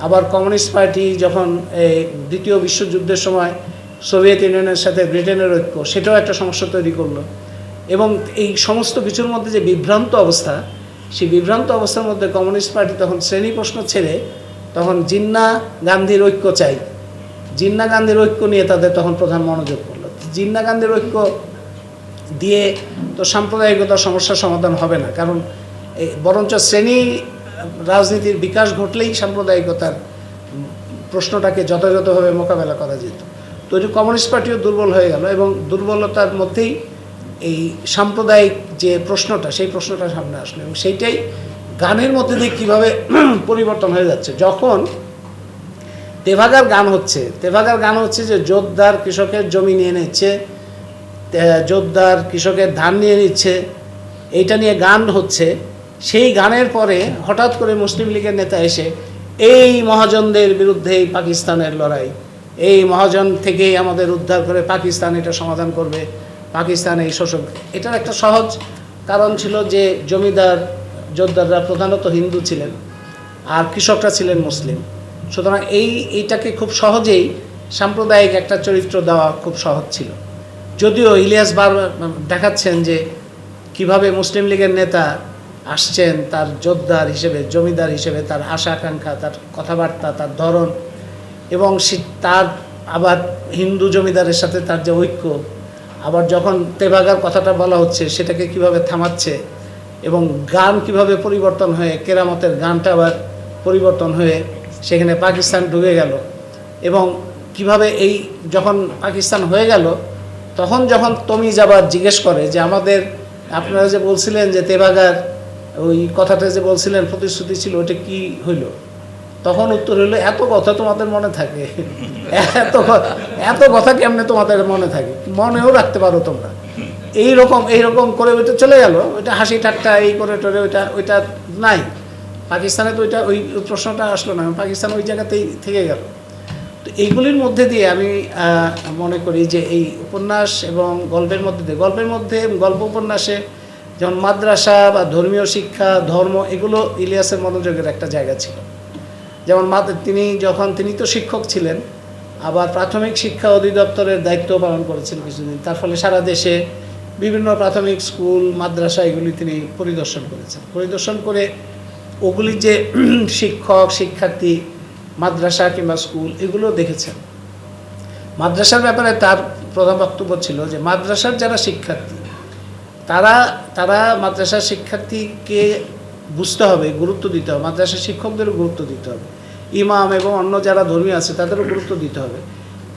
S1: আবার কমিউনিস্ট পার্টি যখন দ্বিতীয় বিশ্বযুদ্ধের সময় সোভিয়েত ইউনিয়নের সাথে ব্রিটেনের ঐক্য, সেটাও একটা সমস্যা তৈরি করলো। এবং এই সমস্ত কিছুর মধ্যে যে বিভ্রান্ত অবস্থা, সেই বিভ্রান্ত অবস্থার মধ্যে কমিউনিস্ট পার্টি তখন শ্রেণী প্রশ্ন ছেড়ে তখন জিন্নাহ গান্ধীর ঐক্য নিয়ে তাদের তখন প্রধান মনোযোগ করলো। জিন্নাহ গান্ধীর ঐক্য দিয়ে তো সাম্প্রদায়িকতার সমস্যার সমাধান হবে না, কারণ বরঞ্চ শ্রেণী রাজনীতির বিকাশ ঘটলেই সাম্প্রদায়িকতার প্রশ্নটাকে যথাযথভাবে মোকাবেলা করা যেত। তো এই কমিউনিস্ট পার্টিও দুর্বল হয়ে গেল এবং দুর্বলতার মধ্যেই এই সাম্প্রদায়িক যে প্রশ্নটা, সেই প্রশ্নটা সামনে আসলো এবং সেইটাই গানের মধ্যে দিয়ে কীভাবে পরিবর্তন হয়ে যাচ্ছে। যখন তেভাগার গান হচ্ছে যে জোরদার কৃষকের জমি নিয়ে নিচ্ছে, জোরদার কৃষকের ধান নিয়ে নিচ্ছে, এইটা নিয়ে গান হচ্ছে। সেই গানের পরে হঠাৎ করে মুসলিম লীগের নেতা এসে এই মহাজনদের বিরুদ্ধেই পাকিস্তানের লড়াই, এই মহাজন থেকেই আমাদের উদ্ধার করে পাকিস্তান এটা সমাধান করবে, পাকিস্তান এই শোষক। এটার একটা সহজ কারণ ছিল যে জমিদার জোরদাররা প্রধানত হিন্দু ছিলেন আর কৃষকরা ছিলেন মুসলিম, সুতরাং এইটাকে খুব সহজেই সাম্প্রদায়িক একটা চরিত্র দেওয়া খুব সহজ ছিল। যদিও ইলিয়াস বারবার দেখাচ্ছেন যে কিভাবে মুসলিম লীগের নেতা আসছেন তার যোদ্ধার হিসেবে, জমিদার হিসেবে, তার আশা আকাঙ্ক্ষা, তার কথাবার্তা, তার ধরন, এবং তার আবার হিন্দু জমিদারের সাথে তার যে ঐক্য, আবার যখন তেভাগার কথাটা বলা হচ্ছে সেটাকে কিভাবে থামাচ্ছে, এবং গান কিভাবে পরিবর্তন হয়ে কেরামতের গানটা আবার পরিবর্তন হয়ে সেখানে পাকিস্তান ঢুকে গেল, এবং কিভাবে এই যখন পাকিস্তান হয়ে গেল তখন যখন তমিজ আবার জিজ্ঞেস করে যে আপনারা যে বলছিলেন যে তেভাগার ওই কথাটা যে বলছিলেন প্রতিশ্রুতি ছিল, ওটা কি হইল? তখন উত্তর হইলো, এত কথা তোমাদের মনে থাকে, এত কথা কেমনে তোমাদের মনে থাকে, মনেও রাখতে পারো তোমরা, এইরকম করে ওইটা চলে গেল। ওইটা হাসি ঠাট্টা এই করে টোরে ওইটা নাই পাকিস্তানে, তো ওই প্রশ্নটা আসলো না, পাকিস্তান ওই জায়গাতেই থেকে গেল। তো এইগুলির মধ্যে দিয়ে আমি মনে করি যে এই উপন্যাস এবং গল্পের মধ্যে গল্প উপন্যাসে যেমন মাদ্রাসা বা ধর্মীয় শিক্ষা, ধর্ম, এগুলো ইলিয়াসের মনোযোগের একটা জায়গা ছিল। যেমন তিনি তো শিক্ষক ছিলেন, আবার প্রাথমিক শিক্ষা অধিদপ্তরের দায়িত্ব পালন করেছেন কিছুদিন। তার ফলে সারা দেশে বিভিন্ন প্রাথমিক স্কুল, মাদ্রাসা এগুলি তিনি পরিদর্শন করেছেন। পরিদর্শন করে ওগুলির যে শিক্ষক, শিক্ষার্থী, মাদ্রাসা কিংবা স্কুল, এগুলো দেখেছেন। মাদ্রাসার ব্যাপারে তার প্রধান বক্তব্য ছিল যে মাদ্রাসার যারা শিক্ষার্থী, তারা মাদ্রাসার শিক্ষার্থীকে বুঝতে হবে, গুরুত্ব দিতে হবে, মাদ্রাসার শিক্ষকদেরও গুরুত্ব দিতে হবে, ইমাম এবং অন্য যারা ধর্মীয় আছে তাদেরও গুরুত্ব দিতে হবে।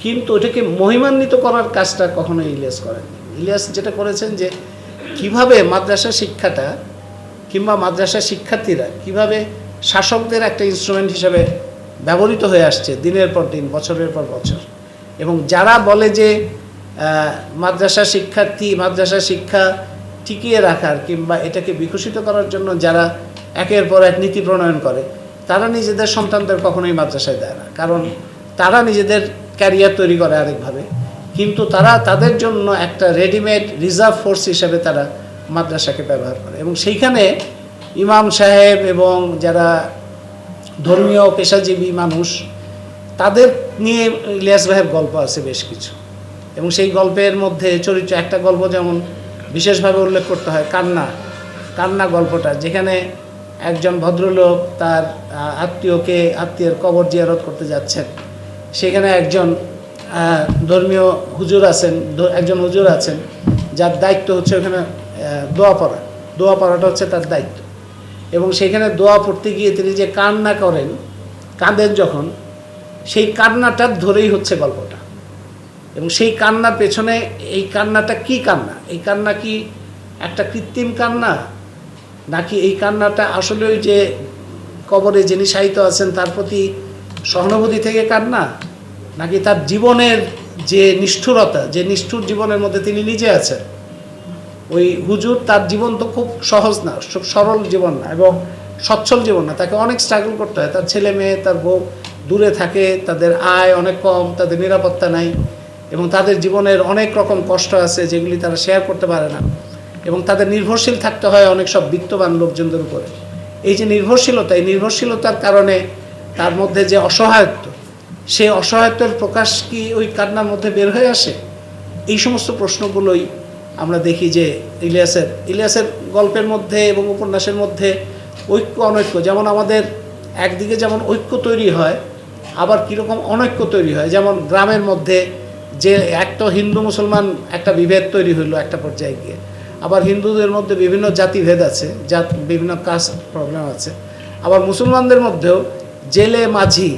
S1: কিন্তু এটাকে মহিমান্বিত করার কাজটা কখনো ইলিয়াস করেননি। ইলিয়াস যেটা করেছেন যে কিভাবে মাদ্রাসা শিক্ষাটা কিংবা মাদ্রাসা শিক্ষার্থীরা কিভাবে শাসকদের একটা ইনস্ট্রুমেন্ট হিসেবে ব্যবহৃত হয়ে আসছে দিনের পর দিন, বছরের পর বছর, এবং যারা বলে যে মাদ্রাসা শিক্ষা টিকিয়ে রাখার কিংবা এটাকে বিকশিত করার জন্য যারা একের পর এক নীতি প্রণয়ন করে, তারা নিজেদের সন্তানদের কখনোই মাদ্রাসায় দেয় না, কারণ তারা নিজেদের ক্যারিয়ার তৈরি করে আরেকভাবে, কিন্তু তারা তাদের জন্য একটা রেডিমেড রিজার্ভ ফোর্স হিসেবে তারা মাদ্রাসাকে ব্যবহার করে। এবং সেইখানে ইমাম সাহেব এবং যারা ধর্মীয় পেশাজীবী মানুষ, তাদের নিয়ে ইলিয়াস ভাইয়ের গল্প আছে বেশ কিছু, এবং সেই গল্পের মধ্যে চরিত্র একটা গল্প যেমন বিশেষভাবে উল্লেখ করতে হয়, কান্না গল্পটা, যেখানে একজন ভদ্রলোক তার আত্মীয়ের কবর জিয়ারত করতে যাচ্ছেন। সেখানে একজন ধর্মীয় একজন হুজুর আছেন যার দায়িত্ব হচ্ছে ওখানে দোয়া পড়াটা হচ্ছে তার দায়িত্ব, এবং সেখানে দোয়া পড়তে গিয়ে তিনি যে কাঁদেন যখন, সেই কান্নাটার ধরেই হচ্ছে গল্পটা। এবং সেই কান্নার পেছনে এই কান্নাটা কি কান্না, এই কান্না কি একটা কৃত্রিম কান্না, নাকি এই কান্নাটা আসলে ওই যে কবরে যিনি শায়িত আছেন তার প্রতি সহানুভূতি থেকে কান্না, নাকি তার জীবনের যে নিষ্ঠুরতা, যে নিষ্ঠুর জীবনের মধ্যে তিনি নিজে আছেন। ওই হুজুর, তার জীবন তো খুব সহজ না, খুব সরল জীবন না এবং সচ্ছল জীবন না, তাকে অনেক স্ট্রাগল করতে হয়। তার ছেলে মেয়ে, তার বউ দূরে থাকে, তাদের আয় অনেক কম, তাদের নিরাপত্তা নাই, এবং তাদের জীবনের অনেক রকম কষ্ট আছে যেগুলি তারা শেয়ার করতে পারে না, এবং তাদের নির্ভরশীল থাকতে হয় অনেক সব বিত্তবান লোকজনদের উপরে। এই যে নির্ভরশীলতার কারণে তার মধ্যে যে অসহায়ত্ব, সেই অসহায়ত্বের প্রকাশ কি ওই কান্নার মধ্যে বের হয়ে আসে? এই সমস্ত প্রশ্নগুলোই আমরা দেখি যে ইলিয়াসের গল্পের মধ্যে এবং উপন্যাসের মধ্যে ঐক্য অনৈক্য, যেমন আমাদের একদিকে যেমন ঐক্য তৈরি হয়, আবার কীরকম অনৈক্য তৈরি হয়। যেমন গ্রামের মধ্যে যে এক তো হিন্দু মুসলমান একটা বিভেদ তৈরি হইলো একটা পর্যায়ে গিয়ে, আবার হিন্দুদের মধ্যে বিভিন্ন জাতিভেদ আছে, বিভিন্ন কাস্ট প্রবলেম আছে, আবার মুসলমানদের মধ্যেও জেলে মাঝি,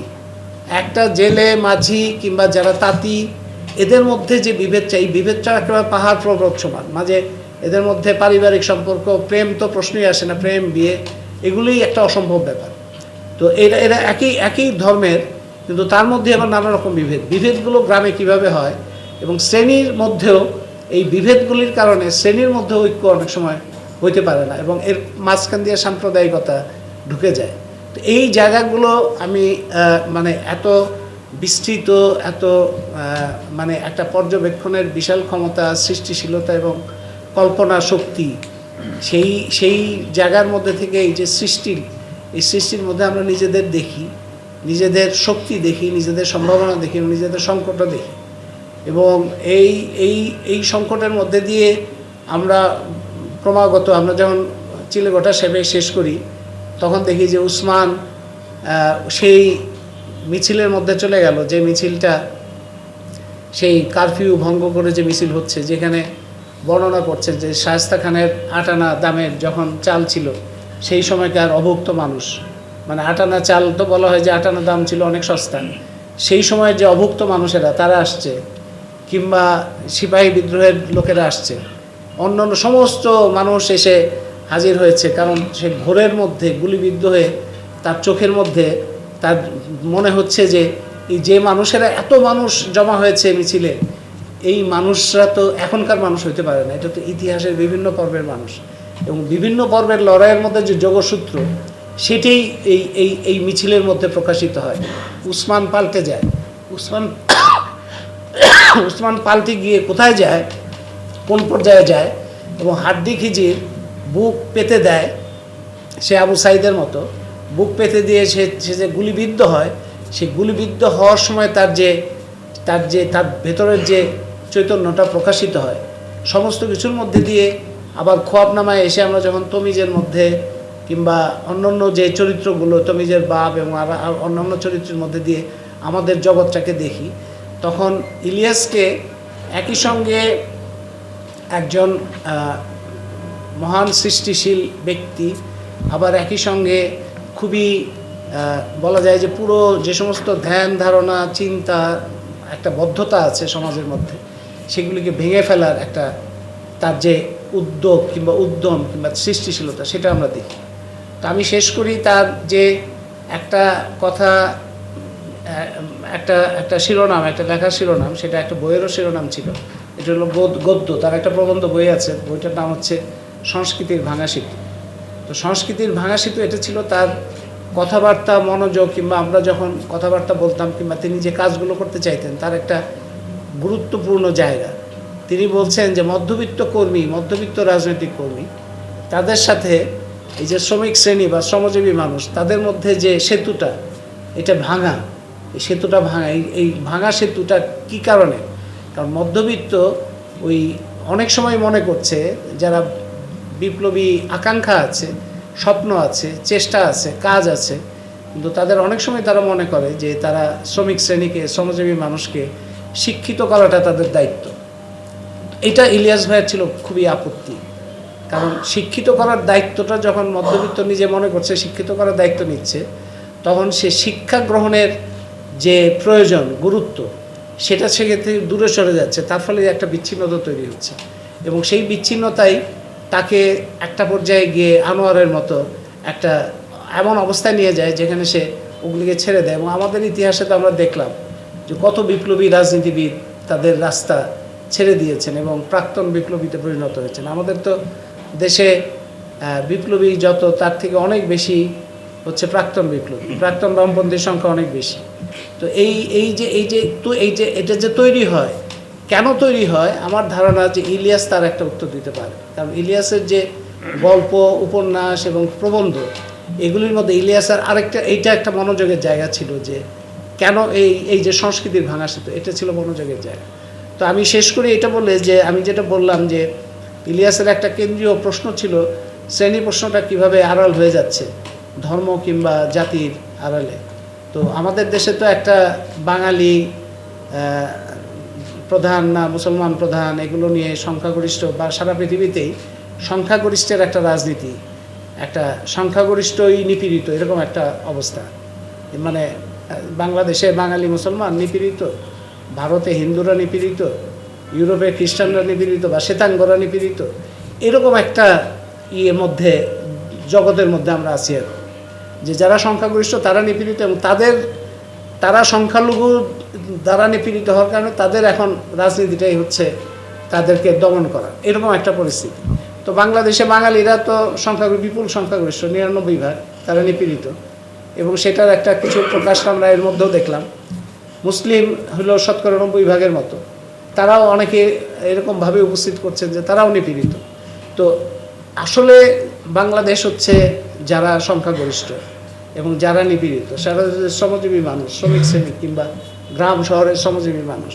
S1: একটা জেলে মাঝি কিংবা যারা তাঁতি, এদের মধ্যে যে বিভেদটা, এই বিভেদটা একেবারে পাহাড় পর্বত সমান। মাঝে এদের মধ্যে পারিবারিক সম্পর্ক, প্রেম তো প্রশ্নই আসে না, প্রেম বিয়ে এগুলোই একটা অসম্ভব ব্যাপার। তো এরা একই ধর্মের, কিন্তু তার মধ্যে আবার নানা রকম বিভেদগুলো গ্রামে কিভাবে হয়, এবং শ্রেণীর মধ্যেও এই বিভেদগুলির কারণে শ্রেণীর মধ্যে ঐক্য অনেক সময় হইতে পারে না, এবং এর মাঝখান দিয়ে সাম্প্রদায়িকতা ঢুকে যায়। তো এই জায়গাগুলো আমি মানে এত বিস্তৃত, এত মানে একটা পর্যবেক্ষণের বিশাল ক্ষমতা, সৃষ্টিশীলতা এবং কল্পনা শক্তি, সেই জায়গার মধ্যে থেকে এই যে এই সৃষ্টির মধ্যে আমরা নিজেদের দেখি, নিজেদের শক্তি দেখি, নিজেদের সম্ভাবনা দেখি, নিজেদের সংকটও দেখি। এবং এই সংকটের মধ্যে দিয়ে আমরা ক্রমাগত, আমরা যখন চিলেকোঠা সেবে শেষ করি তখন দেখি যে উসমান সেই মিছিলের মধ্যে চলে গেল, যে মিছিলটা সেই কারফিউ ভঙ্গ করে যে মিছিল হচ্ছে, যেখানে বর্ণনা করছেন যে শায়েস্তা খানের 8 আনা দামের যখন চাল ছিল সেই সময়কার অভুক্ত মানুষ, মানে 8 আনা চাল তো বলা হয় যে 8 আনা দাম ছিল অনেক সস্তা, সেই সময়ের যে অভুক্ত মানুষেরা তারা আসছে, কিংবা সিপাহী বিদ্রোহের লোকেরা আসছে, অন্যান্য সমস্ত মানুষ এসে হাজির হয়েছে। কারণ সে ঘোরের মধ্যে গুলিবিদ্ধ হয়ে তার চোখের মধ্যে তার মনে হচ্ছে যে এই যে মানুষেরা, এত মানুষ জমা হয়েছে মিছিলে, এই মানুষরা তো এখনকার মানুষ হইতে পারে না, এটা তো ইতিহাসের বিভিন্ন পর্বের মানুষ, এবং বিভিন্ন পর্বের লড়াইয়ের মধ্যে যে যোগসূত্র সেটাই এই মিছিলের মধ্যে প্রকাশিত হয়। উসমান পাল্টে যায়, উসমান পাল্টে গিয়ে কোথায় যায়, কোন পর্যায়ে যায়, এবং হাড্ডি খিজির বুক পেতে দেয়, সে আবু সাইদের মতো বুক পেতে দিয়ে সে যে গুলিবিদ্ধ হয়, সে গুলিবিদ্ধ হওয়ার সময় তার ভেতরের যে চৈতন্যটা প্রকাশিত হয় সমস্ত কিছুর মধ্যে দিয়ে। আবার খোয়াবনামায় এসে আমরা যখন তমিজের মধ্যে কিংবা অন্যান্য যে চরিত্রগুলো, তমিজের বাপ এবং অন্যান্য চরিত্রের মধ্যে দিয়ে আমাদের জগৎটাকে দেখি, তখন ইলিয়াসকে একই সঙ্গে একজন মহান সৃষ্টিশীল ব্যক্তি, আবার একই সঙ্গে খুবই বলা যায় যে পুরো যে সমস্ত ধ্যান ধারণা চিন্তা একটা বদ্ধতা আছে সমাজের মধ্যে, সেগুলিকে ভেঙে ফেলার একটা তার যে উদ্যোগ কিংবা উদ্যম কিংবা সৃষ্টিশীলতা, সেটা আমরা দেখি। তো আমি শেষ করি তার যে একটা কথা, একটা শিরোনাম, একটা লেখার শিরোনাম, সেটা একটা বইয়েরও শিরোনাম ছিল, এটা হলো গদ্য। তার একটা প্রবন্ধ বই আছে, বইটার নাম হচ্ছে সংস্কৃতির ভাঙা সেতু। তো সংস্কৃতির ভাঙা সেতু এটা ছিল তার কথাবার্তা, মনোযোগ, কিংবা আমরা যখন কথাবার্তা বলতাম কিংবা তিনি যে কাজগুলো করতে চাইতেন তার একটা গুরুত্বপূর্ণ জায়গা। তিনি বলছেন যে মধ্যবিত্ত রাজনৈতিক কর্মী, তাদের সাথে এই যে শ্রমিক শ্রেণী বা শ্রমজীবী মানুষ, তাদের মধ্যে যে সেতুটা, এটা ভাঙা, এই সেতুটা ভাঙা, এই ভাঙা সেতুটা কী কারণে? কারণ মধ্যবিত্ত ওই অনেক সময় মনে করছে, যারা বিপ্লবী আকাঙ্ক্ষা আছে, স্বপ্ন আছে, চেষ্টা আছে, কাজ আছে, কিন্তু তাদের অনেক সময় তারা মনে করে যে তারা শ্রমিক শ্রেণীকে, শ্রমজীবী মানুষকে শিক্ষিত করাটা তাদের দায়িত্ব। এটা ইলিয়াস ভাইয়ের ছিল খুবই আপত্তি, কারণ শিক্ষিত করার দায়িত্বটা যখন মধ্যবিত্ত নিজে মনে করছে শিক্ষিত করার দায়িত্ব নিচ্ছে, তখন সে শিক্ষা গ্রহণের যে প্রয়োজন, গুরুত্ব, সেটা সেক্ষেত্রে দূরে সরে যাচ্ছে, তার ফলে একটা বিচ্ছিন্নতা তৈরি হচ্ছে, এবং সেই বিচ্ছিন্নতাই তাকে একটা পর্যায়ে গিয়ে আনোয়ারের মতো একটা এমন অবস্থায় নিয়ে যায় যেখানে সে ওগুলিকে ছেড়ে দেয়। এবং আমাদের ইতিহাসে তো আমরা দেখলাম যে কত বিপ্লবী রাজনীতিবিদ তাদের রাস্তা ছেড়ে দিয়েছেন এবং প্রাক্তন বিপ্লবীতে পরিণত হয়েছেন। আমাদের তো দেশে বিপ্লবী যত, তার থেকে অনেক বেশি হচ্ছে প্রাক্তন বিপ্লবী, প্রাক্তন বামপন্থীর সংখ্যা অনেক বেশি। তো এটা যে তৈরি হয়, কেন তৈরি হয়? আমার ধারণা যে ইলিয়াস তার একটা উত্তর দিতে পারে, কারণ ইলিয়াসের যে গল্প, উপন্যাস এবং প্রবন্ধ, এগুলির মধ্যে ইলিয়াসের এইটা একটা মনোযোগের জায়গা ছিল, যে কেন এই যে সংস্কৃতির ভাঙা সেতু, এটা ছিল মনোযোগের জায়গা। তো আমি শেষ করি এটা বলে যে আমি যেটা বললাম যে ইলিয়াসের একটা কেন্দ্রীয় প্রশ্ন ছিল, শ্রেণী প্রশ্নটা কিভাবে আড়াল হয়ে যাচ্ছে ধর্ম কিংবা জাতির আড়ালে। তো আমাদের দেশে তো একটা বাঙালি প্রধান না মুসলমান প্রধান এগুলো নিয়ে সংখ্যাগরিষ্ঠ বা সারা পৃথিবীতেই সংখ্যাগরিষ্ঠের একটা রাজনীতি, একটা সংখ্যাগরিষ্ঠই নিপীড়িত, এরকম একটা অবস্থা। মানে বাংলাদেশে বাঙালি মুসলমান নিপীড়িত, ভারতে হিন্দুরা নিপীড়িত, ইউরোপে খ্রিস্টানরা নিপীড়িত বা শ্বেতাঙ্গরা নিপীড়িত, এরকম একটা মধ্যে জগতের মধ্যে আমরা আছি এখন, যে যারা সংখ্যাগরিষ্ঠ তারা নিপীড়িত এবং তারা সংখ্যালঘু দ্বারা নিপীড়িত হওয়ার কারণে তাদের এখন রাজনীতিটাই হচ্ছে তাদেরকে দমন করা, এরকম একটা পরিস্থিতি। তো বাংলাদেশে বাঙালিরা তো বিপুল সংখ্যাগরিষ্ঠ, 99%, তারা নিপীড়িত এবং সেটার একটা কিছু প্রকাশ আমরা এর মধ্যেও দেখলাম। মুসলিম হলো 90% মতো, তারাও অনেকে এরকমভাবে উপস্থিত করছেন যে তারাও নিপীড়িত। তো আসলে বাংলাদেশ হচ্ছে যারা সংখ্যাগরিষ্ঠ এবং যারা নিপীড়িত, সারা শ্রমজীবী মানুষ, শ্রমিক শ্রেণী কিংবা গ্রাম শহরের শ্রমজীবী মানুষ,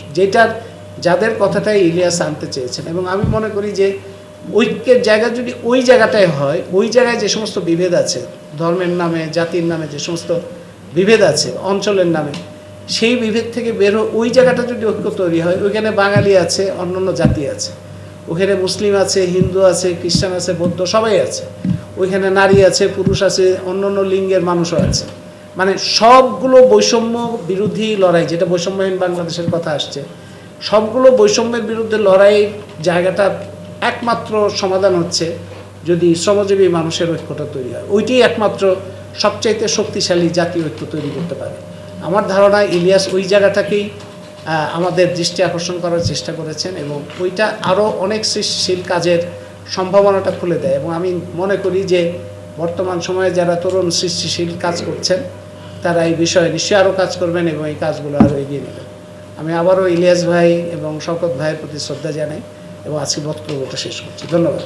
S1: যাদের কথাটাই ইলিয়াস আনতে চেয়েছেন। এবং আমি মনে করি যে ঐক্যের জায়গা যদি ওই জায়গাটায় হয়, ওই জায়গায় যে সমস্ত বিভেদ আছে, ধর্মের নামে, জাতির নামে যে সমস্ত বিভেদ আছে, অঞ্চলের নামে, সেই বিভেদ থেকে ওই জায়গাটা যদি ঐক্য তৈরি হয়, ওইখানে বাঙালি আছে, অন্যান্য জাতি আছে, ওখানে মুসলিম আছে, হিন্দু আছে, খ্রিস্টান আছে, বৌদ্ধ, সবাই আছে, ওইখানে নারী আছে, পুরুষ আছে, অন্যান্য লিঙ্গের মানুষও আছে। মানে সবগুলো বৈষম্য বিরোধী লড়াই, যেটা বৈষম্যহীন বাংলাদেশের কথা আসছে, সবগুলো বৈষম্যের বিরুদ্ধে লড়াইয়ের জায়গাটা একমাত্র সমাধান হচ্ছে যদি শ্রমজীবী মানুষের ঐক্যটা তৈরি হয়। ওইটাই একমাত্র সবচাইতে শক্তিশালী জাতীয় ঐক্য তৈরি করতে পারে। আমার ধারণা ইলিয়াস ওই জায়গাটাকেই আমাদের দৃষ্টি আকর্ষণ করার চেষ্টা করেছেন এবং ওইটা আরও অনেক সৃষ্টিশীল কাজের সম্ভাবনাটা খুলে দেয়। এবং আমি মনে করি যে বর্তমান সময়ে যারা তরুণ সৃষ্টিশীল কাজ করছেন তারা এই বিষয়ে নিশ্চয়ই আরও কাজ করবেন এবং এই কাজগুলো আরও এগিয়ে নেবেন। আমি আবারও ইলিয়াস ভাই এবং শওকত ভাইয়ের প্রতি শ্রদ্ধা জানাই এবং আজকে বক্তব্যটা শেষ করছি। ধন্যবাদ।